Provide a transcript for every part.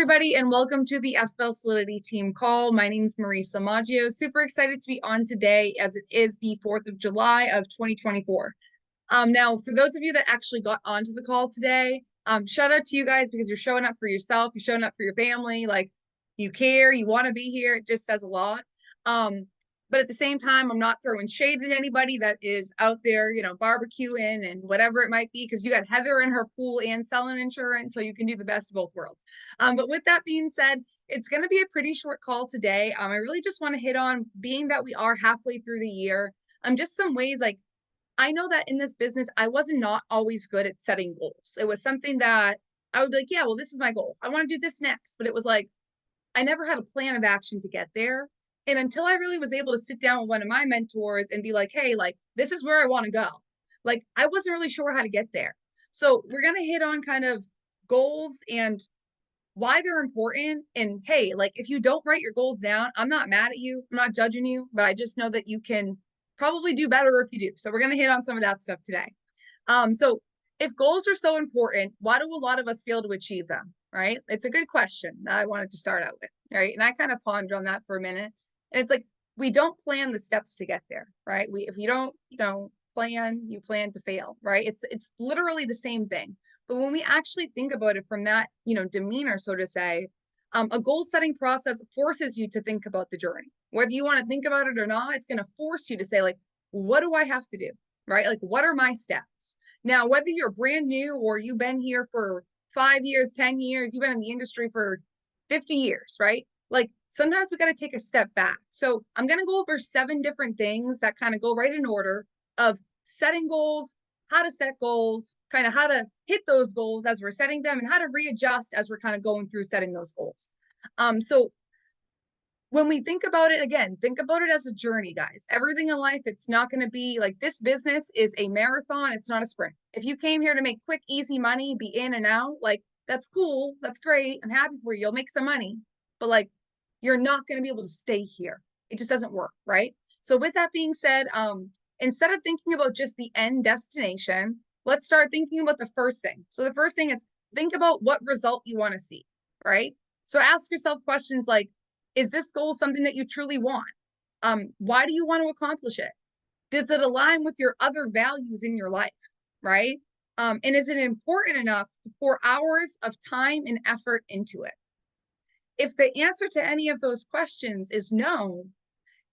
everybody, and welcome to the FL Solidity team call. My name is Marysa Maggio. Super excited to be on today as it is the 4th of July of 2024. Now, for those of you that actually got onto the call today, shout out to you guys because you're showing up for yourself, you're showing up for your family, like you care, you want to be here. It just says a lot. But at the same time, I'm not throwing shade at anybody that is out there, barbecuing and whatever it might be, because you got Heather in her pool and selling insurance, so you can do the best of both worlds. But with that being said, it's going to be a pretty short call today. I really just want to hit on, being that we are halfway through the year, just some ways, like, I know that in this business, I was not always good at setting goals. It was something that I would be like, yeah, well, this is my goal. I want to do this next. But it was like, I never had a plan of action to get there. And until I really was able to sit down with one of my mentors and be like, hey, like, this is where I want to go. Like, I wasn't really sure how to get there. So we're going to hit on kind of goals and why they're important. And hey, like, if you don't write your goals down, I'm not mad at you. I'm not judging you, but I just know that you can probably do better if you do. So we're going to hit on some of that stuff today. So if goals are so important, why do a lot of us fail to achieve them? Right? It's a good question that I wanted to start out with. Right. And I kind of pondered on that for a minute. And it's like, we don't plan the steps to get there. Right. If you don't, plan, you plan to fail. Right. It's literally the same thing. But when we actually think about it from that, demeanor, so to say, a goal setting process forces you to think about the journey. Whether you want to think about it or not, it's going to force you to say, like, what do I have to do? Right? Like, what are my steps? Now, whether you're brand new or you've been here for 5 years, 10 years, you've been in the industry for 50 years, right? Like, sometimes we got to take a step back. So I'm going to go over 7 different things that kind of go right in order of setting goals, how to set goals, kind of how to hit those goals as we're setting them, and how to readjust as we're kind of going through setting those goals. So when we think about it, again, think about it as a journey, guys. Everything in life, it's not going to be like, this business is a marathon. It's not a sprint. If you came here to make quick, easy money, be in and out, like, that's cool. That's great. I'm happy for you. You'll make some money, but like, you're not going to be able to stay here. It just doesn't work. Right. So with that being said, instead of thinking about just the end destination, let's start thinking about the first thing. So the first thing is, think about what result you want to see. Right. So ask yourself questions like, is this goal something that you truly want? Why do you want to accomplish it? Does it align with your other values in your life, right? And is it important enough to pour hours of time and effort into it? If the answer to any of those questions is no,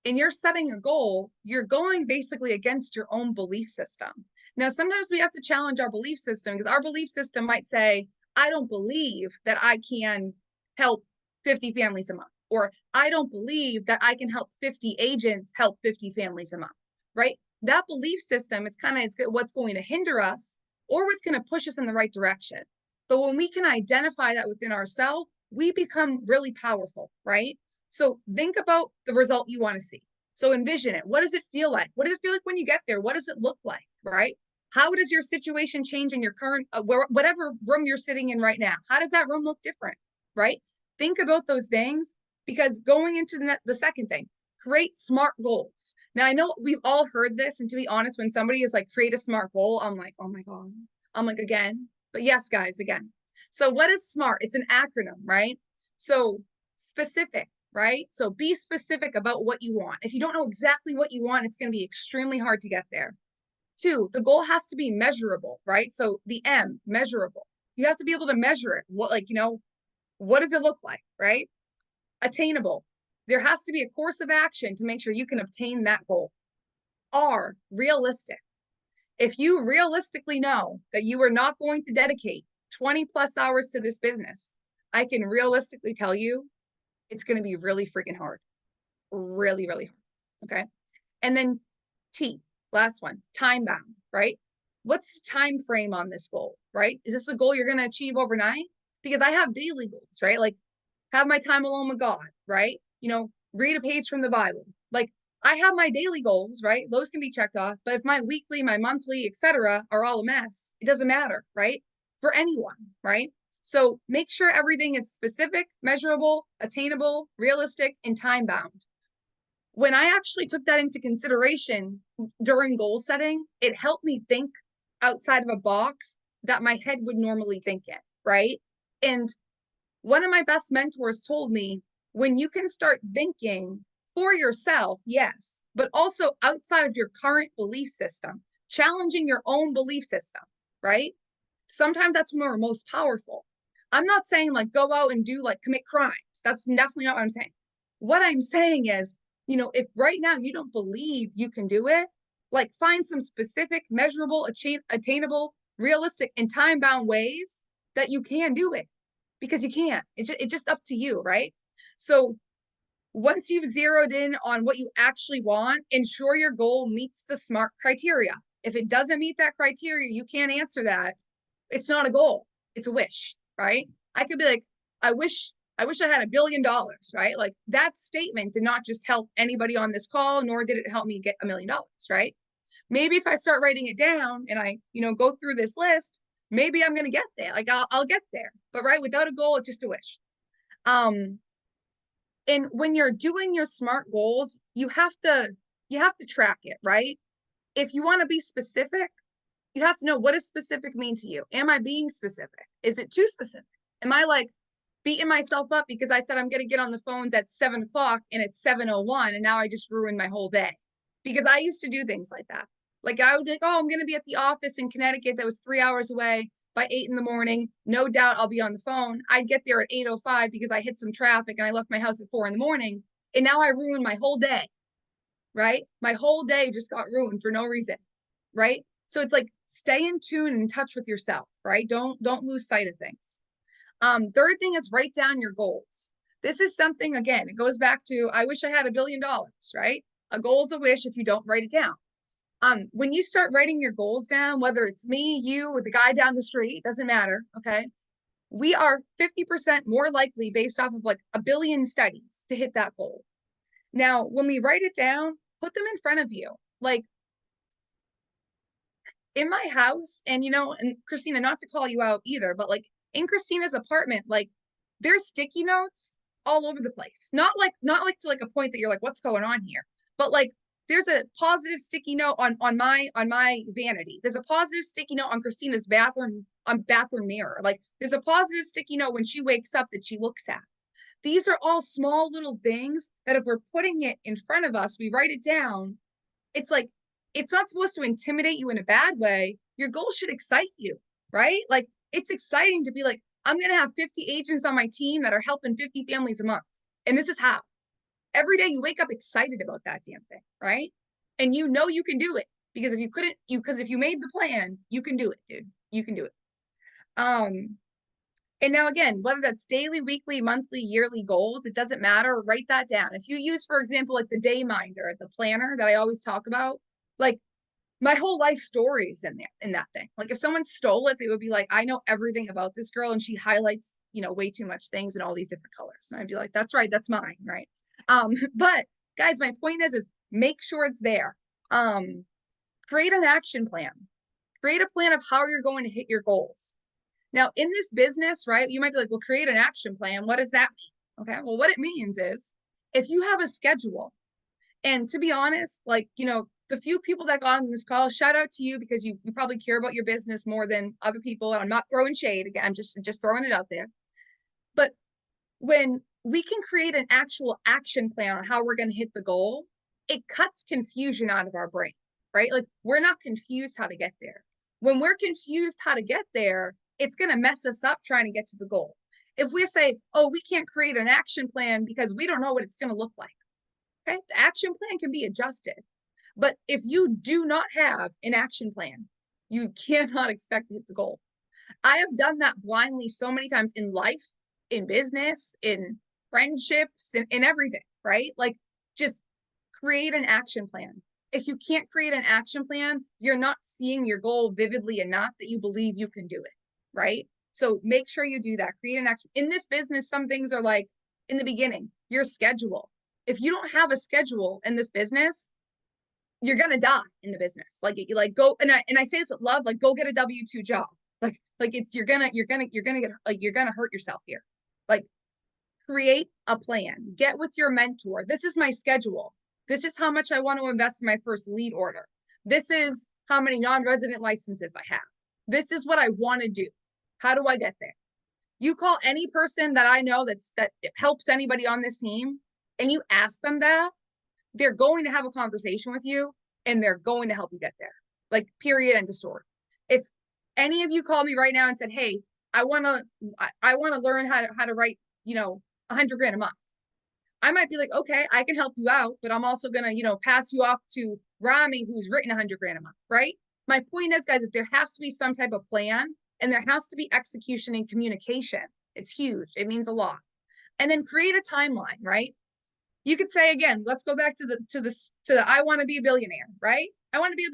and you're setting a goal, you're going basically against your own belief system. Now, sometimes we have to challenge our belief system, because our belief system might say, I don't believe that I can help 50 families a month. Or I don't believe that I can help 50 agents help 50 families a month, right? That belief system is kind of what's going to hinder us, or what's going to push us in the right direction. But when we can identify that within ourselves, we become really powerful, right? So think about the result you want to see. So envision it. What does it feel like? What does it feel like when you get there? What does it look like, right? How does your situation change in your current, whatever room you're sitting in right now? How does that room look different, right? Think about those things. Because going into the second thing, create SMART goals. Now, I know we've all heard this, and to be honest, when somebody is like, create a SMART goal, I'm like, oh my God. I'm like, again. But yes, guys, again. So what is SMART? It's an acronym, right? So specific, right? So be specific about what you want. If you don't know exactly what you want, it's going to be extremely hard to get there. 2, the goal has to be measurable, right? So the M, measurable. You have to be able to measure it. What does it look like, right? Attainable. There has to be a course of action to make sure you can obtain that goal. R, realistic. If you realistically know that you are not going to dedicate 20 plus hours to this business, I can realistically tell you it's going to be really freaking hard. Really, really hard. Okay. And then T, last one, time bound, right? What's the time frame on this goal, right? Is this a goal you're going to achieve overnight? Because I have daily goals, right? Like, have my time alone with God, right? Read a page from the Bible. Like, I have my daily goals, right? Those can be checked off. But if my weekly, my monthly, etc., are all a mess, it doesn't matter, right? For anyone, right? So make sure everything is specific, measurable, attainable, realistic, and time bound. When I actually took that into consideration during goal setting, it helped me think outside of a box that my head would normally think in, right? And One of my best mentors told me, when you can start thinking for yourself, yes, but also outside of your current belief system, challenging your own belief system, right? Sometimes that's when we're most powerful. I'm not saying like go out and do like commit crimes. That's definitely not what I'm saying. What I'm saying is, if right now you don't believe you can do it, like find some specific, measurable, attainable, realistic, and time bound ways that you can do it, because you can't. It's just up to you, right? So once you've zeroed in on what you actually want, ensure your goal meets the SMART criteria. If it doesn't meet that criteria, you can't answer that. It's not a goal. It's a wish, right? I could be like, I wish I had $1 billion, right? Like that statement did not just help anybody on this call, nor did it help me get $1 million, right? Maybe if I start writing it down and I, go through this list, maybe I'm going to get there. Like I'll get there. But right, without a goal, it's just a wish. And when you're doing your SMART goals, you have to track it, right? If you want to be specific, you have to know, what does specific mean to you? Am I being specific? Is it too specific? Am I like beating myself up because I said I'm going to get on the phones at 7 o'clock and it's 7:01 and now I just ruined my whole day? Because I used to do things like that. Like I would be like, oh, I'm going to be at the office in Connecticut that was 3 hours away by 8 in the morning. No doubt I'll be on the phone. I'd get there at 8:05 because I hit some traffic and I left my house at 4 in the morning. And now I ruined my whole day, right? My whole day just got ruined for no reason, right? So it's like, stay in tune and in touch with yourself, right? Don't lose sight of things. Third thing is write down your goals. This is something, again, it goes back to, I wish I had $1 billion, right? A goal is a wish if you don't write it down. When you start writing your goals down, whether it's me, you, or the guy down the street, doesn't matter, okay? We are 50% more likely, based off of like 1 billion studies, to hit that goal. Now, when we write it down, put them in front of you. Like in my house, and and Christina, not to call you out either, but like in Christina's apartment, like there's sticky notes all over the place. Not like to like a point that you're like, what's going on here? But like there's a positive sticky note on my vanity. There's a positive sticky note on Christina's bathroom mirror. Like there's a positive sticky note when she wakes up that she looks at. These are all small little things that if we're putting it in front of us, we write it down. It's like, it's not supposed to intimidate you in a bad way. Your goal should excite you, right? Like it's exciting to be like, I'm going to have 50 agents on my team that are helping 50 families a month. And this is how. Every day you wake up excited about that damn thing, right? And you can do it, because if you made the plan, you can do it, dude. You can do it. And now again, whether that's daily, weekly, monthly, yearly goals, it doesn't matter. Write that down. If you use, for example, like the day minder, the planner that I always talk about, like my whole life story is in there, in that thing. Like if someone stole it, they would be like, I know everything about this girl and she highlights, way too much things in all these different colors. And I'd be like, that's right, that's mine, right? But guys, my point is make sure it's there. Create an action plan. Create a plan of how you're going to hit your goals. Now, in this business, right, you might be like, well, create an action plan. What does that mean? Okay, well, what it means is if you have a schedule, and to be honest, like, the few people that got on this call, shout out to you, because you probably care about your business more than other people. And I'm not throwing shade again, I'm just throwing it out there. But when we can create an actual action plan on how we're going to hit the goal, it cuts confusion out of our brain, right? Like we're not confused how to get there. When we're confused how to get there, it's going to mess us up trying to get to the goal. If we say, oh, we can't create an action plan because we don't know what it's going to look like, okay? The action plan can be adjusted. But if you do not have an action plan, you cannot expect to hit the goal. I have done that blindly so many times in life, in business, in friendships, in everything, right? Like just create an action plan. If you can't create an action plan, you're not seeing your goal vividly enough that you believe you can do it, right? So make sure you do that. Create an action. In this business, some things are like, in the beginning, your schedule. If you don't have a schedule in this business, you're gonna die in the business. Like go, and I say this with love, like go get a W-2 job. Like it's you're gonna get, like you're gonna hurt yourself here. Like create a plan. Get with your mentor. This is my schedule. This is how much I want to invest in my first lead order. This is how many non-resident licenses I have. This is what I want to do. How do I get there? You call any person that I know that helps anybody on this team, and you ask them that, they're going to have a conversation with you, and they're going to help you get there. Like, period, end of story. If any of you call me right now and said, "Hey, I want to learn how to write, 100 grand a month," I might be like, "Okay, I can help you out, but I'm also gonna, pass you off to Rami, who's written 100 grand a month," right? My point is, guys, is there has to be some type of plan, and there has to be execution and communication. It's huge. It means a lot. And then create a timeline, right? You could say, again, let's go back to the I want to be a billionaire, right? I want to be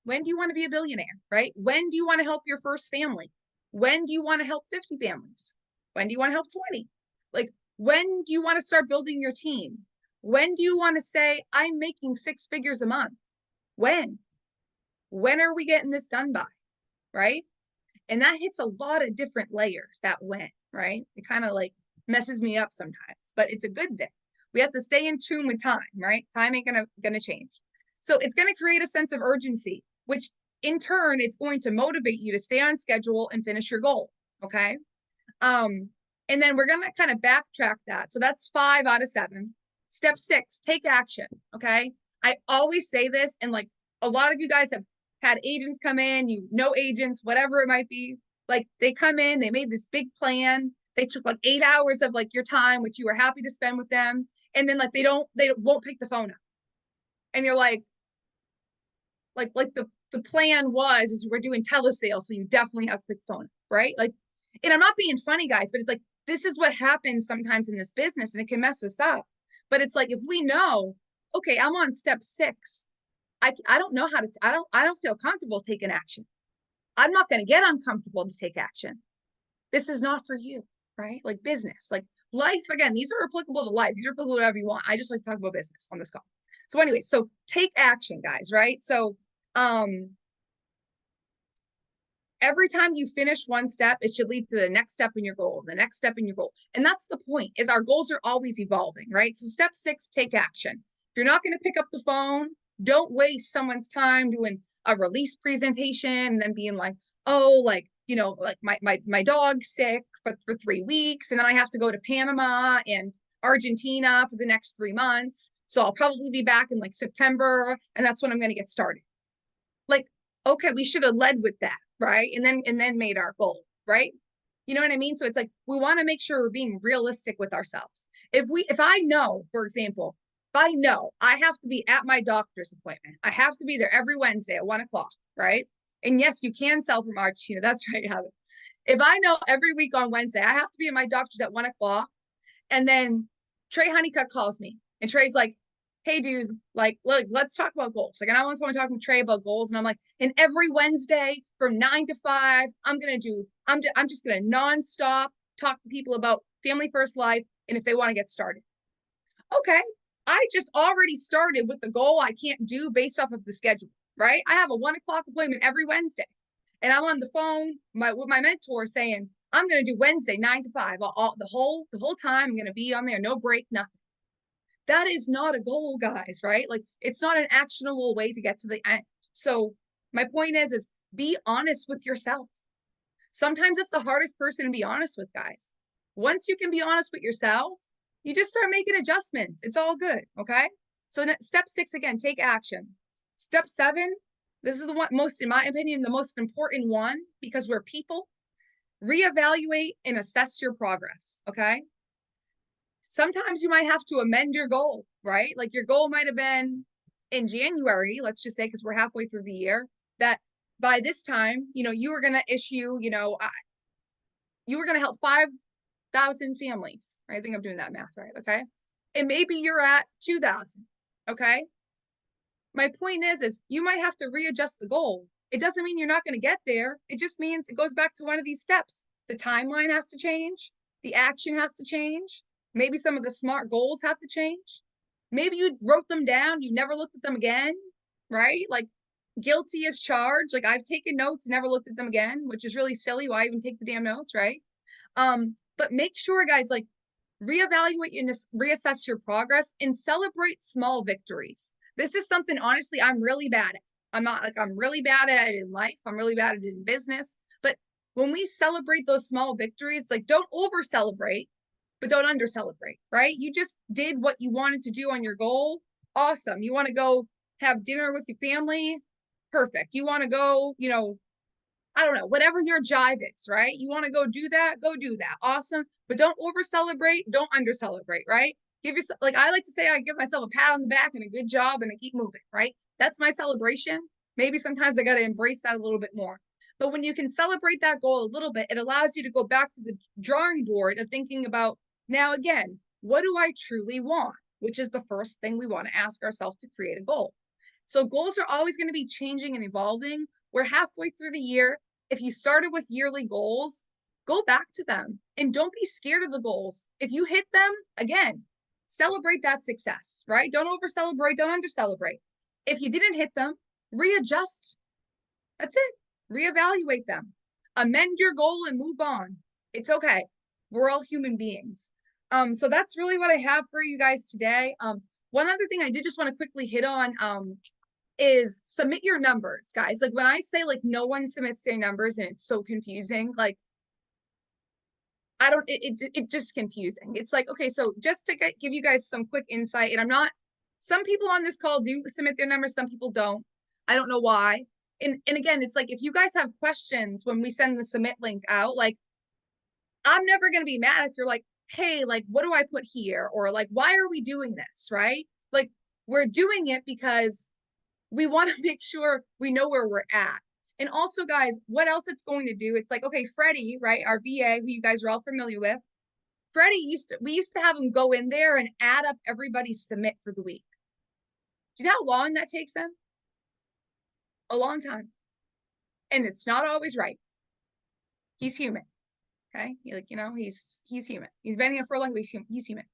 when do you want to be a billionaire, right? When do you want to help your first family? When do you want to help 50 families? When do you want to help 20? Like, when do you want to start building your team? When do you want to say, I'm making 6 figures a month? When are we getting this done by? Right? And that hits a lot of different layers, that when, right? It kind of like messes me up sometimes, but it's a good thing. We have to stay in tune with time, right? Time ain't gonna change. So it's gonna create a sense of urgency, which in turn, it's going to motivate you to stay on schedule and finish your goal. Okay. And then we're gonna kind of backtrack that. So that's 5 out of 7. Step 6, take action. Okay. I always say this, and like a lot of you guys have had agents come in, agents, whatever it might be. Like, they come in, they made this big plan. They took like 8 hours of like your time, which you were happy to spend with them. And then like they won't pick the phone up. And you're like the plan is we're doing telesales, so you definitely have to pick the phone up, right? Like, and I'm not being funny, guys, but it's like, this is what happens sometimes in this business, and it can mess us up. But it's like, if we know, okay, I'm on step 6, I don't know how to, I don't feel comfortable taking action. I'm not going to get uncomfortable to take action. This is not for you, right? Like business, like life. Again, these are applicable to life. These are applicable to whatever you want. I just like to talk about business on this call. So anyway, so take action, guys, right? So every time you finish one step, it should lead to the next step in your goal, the next step in your goal. And that's the point, is our goals are always evolving, right? So step 6, take action. If you're not going to pick up the phone, don't waste someone's time doing a release presentation and then being like, oh, like, like my dog's sick for 3 weeks, and then I have to go to Panama and Argentina for the next 3 months. So I'll probably be back in like September, and that's when I'm going to get started. Like, okay, we should have led with that, right? And then made our goal, right? You know what I mean? So it's like, we want to make sure we're being realistic with ourselves. If I know, for example, if I know I have to be at my doctor's appointment, I have to be there every Wednesday at 1:00, right? And yes, you can sell from Argentina. That's right, Heather. If I know every week on Wednesday I have to be at my doctor's at 1:00, and then Trey Honeycutt calls me, and Trey's like, hey, dude, like, look, let's talk about goals. Like, and I was talking to Trey about goals, and I'm like, and every Wednesday from 9 to 5, I'm just gonna nonstop talk to people about family first life, and if they want to get started. Okay, I just already started with the goal I can't do based off of the schedule, right? I have a 1:00 appointment every Wednesday, and I'm on the phone with my mentor saying, I'm going to do Wednesday 9 to 5 the whole time. I'm going to be on there, no break, nothing. That is not a goal, guys, right? Like, it's not an actionable way to get to the end. So my point is be honest with yourself. Sometimes it's the hardest person to be honest with, guys. Once you can be honest with yourself, you just start making adjustments. It's all good, okay? So step 6, again, take action. Step 7, this is the one most, in my opinion, the most important one, because we're people. Reevaluate and assess your progress, okay? Sometimes you might have to amend your goal, right? Like, your goal might have been in January, let's just say, because we're halfway through the year, that by this time, you were going to issue, you were going to help 5,000 families, right? I think I'm doing that math right, okay? And maybe you're at 2,000, okay? My point is you might have to readjust the goal. It doesn't mean you're not going to get there. It just means it goes back to one of these steps. The timeline has to change. The action has to change. Maybe some of the SMART goals have to change. Maybe you wrote them down, you never looked at them again, right? Like, guilty as charged. Like, I've taken notes, never looked at them again, which is really silly. Why even take the damn notes, right? But make sure, guys, like, reevaluate and reassess your progress and celebrate small victories. This is something, honestly, I'm really bad at. I'm really bad at it in life. I'm really bad at it in business. But when we celebrate those small victories, like don't over celebrate, but don't under celebrate, right? You just did what you wanted to do on your goal. Awesome. You want to go have dinner with your family? Perfect. You want to go, I don't know, whatever your jive is, right? You want to go do that? Go do that. Awesome. But don't over celebrate. Don't under celebrate, right? Give yourself, like I like to say, I give myself a pat on the back and a good job and I keep moving, right? That's my celebration. Maybe sometimes I got to embrace that a little bit more. But when you can celebrate that goal a little bit, it allows you to go back to the drawing board of thinking about, now again, what do I truly want? Which is the first thing we want to ask ourselves to create a goal. So goals are always going to be changing and evolving. We're halfway through the year. If you started with yearly goals, go back to them and don't be scared of the goals. If you hit them, again, celebrate that success, right? Don't over celebrate, don't under celebrate. If you didn't hit them, readjust. That's it. Reevaluate them. Amend your goal and move on. It's okay. We're all human beings. So that's really what I have for you guys today. One other thing I did just want to quickly hit on is submit your numbers, guys. Like when I say like no one submits their numbers and it's so confusing, like I don't, it's just confusing. It's like, okay, so just to give you guys some quick insight, and some people on this call do submit their numbers, some people don't. I don't know why. And again, it's like, if you guys have questions when we send the submit link out, like I'm never going to be mad if you're like, hey, like, what do I put here? Or like, why are we doing this? Right? Like we're doing it because we want to make sure we know where we're at. And also, guys, what else it's going to do? It's like, okay, Freddie, right? Our VA, who you guys are all familiar with. Freddie we used to have him go in there and add up everybody's submit for the week. Do you know how long that takes him? A long time. And it's not always right. He's human. Okay. He's human. He's been here for a long time. He's human.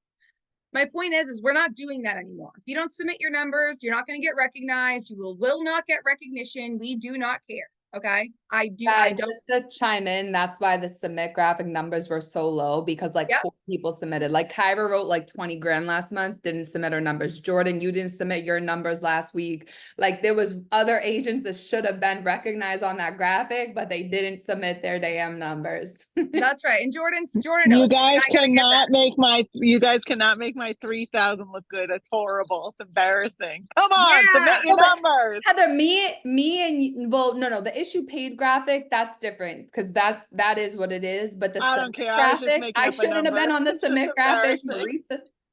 My point is we're not doing that anymore. If you don't submit your numbers, you're not going to get recognized. You will not get recognition. We do not care. Okay. I don't. Just to chime in, that's why the submit graphic numbers were so low, because like 4 people submitted. Like Kyra wrote like 20 grand last month, didn't submit her numbers. Jordan, you didn't submit your numbers last week. Like there was other agents that should have been recognized on that graphic, but they didn't submit their damn numbers. That's right. And Jordan you guys cannot make my 3,000 look good. It's horrible. It's embarrassing. Come on, submit your numbers. Heather, no, the issue paid graphic, that's different because that is what it is. But the I don't care. graphic, I shouldn't have been on the submit graphic.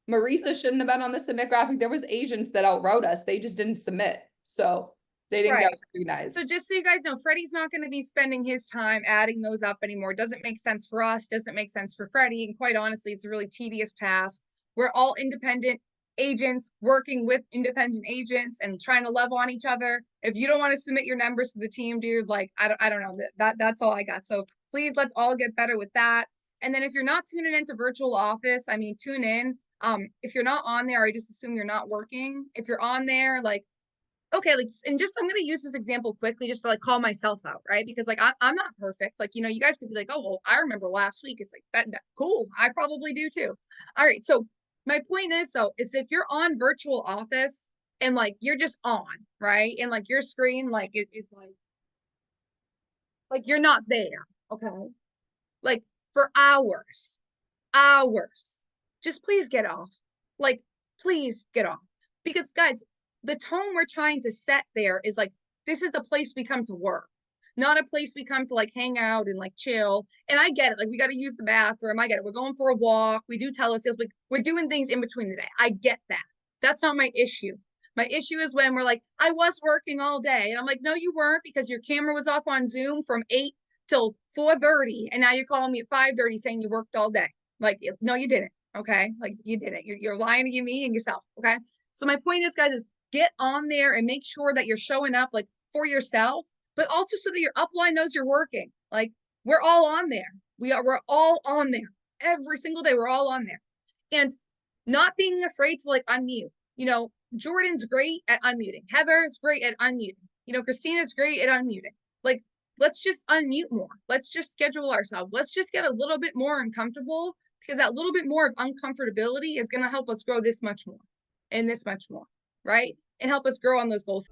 Marysa shouldn't have been on the submit graphic. There was agents that outwrote us. They just didn't submit. So they didn't get recognized. So just so you guys know, Freddie's not going to be spending his time adding those up anymore. It doesn't make sense for us. Doesn't make sense for Freddie. And quite honestly, it's a really tedious task. We're all independent agents working with independent agents and trying to love on each other. If you don't want to submit your numbers to the team, dude, like I don't know, that's all I got. So please, let's all get better with that. And then if you're not tuning into virtual office, I mean, tune in. If you're not on there, I just assume you're not working. If you're on there, like, okay, like, and just, I'm going to use this example quickly just to like call myself out, right? Because like, I'm not perfect. Like, you guys could be like, oh, well, I remember last week. It's like that cool. I probably do too. All right. So my point is though, is if you're on virtual office and like, you're just on, right? And like your screen, like it's like you're not there. Okay. Like for hours, just please get off. Like, please get off. Because guys, the tone we're trying to set there is like, this is the place we come to work, not a place we come to like hang out and like chill. And I get it. Like we got to use the bathroom. I get it. We're going for a walk. We do telesales. We're doing things in between the day. I get that. That's not my issue. My issue is when we're like, I was working all day. And I'm like, no, you weren't, because your camera was off on Zoom from 8 till 4:30. And now you're calling me at 5:30 saying you worked all day. Like, no, you didn't. Okay. Like you didn't. You're lying to me and yourself. Okay. So my point is, guys, is get on there and make sure that you're showing up like for yourself, but also so that your upline knows you're working. Like we're all on there. We're all on there every single day. We're all on there, and not being afraid to like unmute. Jordan's great at unmuting. Heather's great at unmuting. Christina's great at unmuting. Like, let's just unmute more. Let's just schedule ourselves. Let's just get a little bit more uncomfortable, because that little bit more of uncomfortability is going to help us grow this much more and this much more, right? And help us grow on those goals.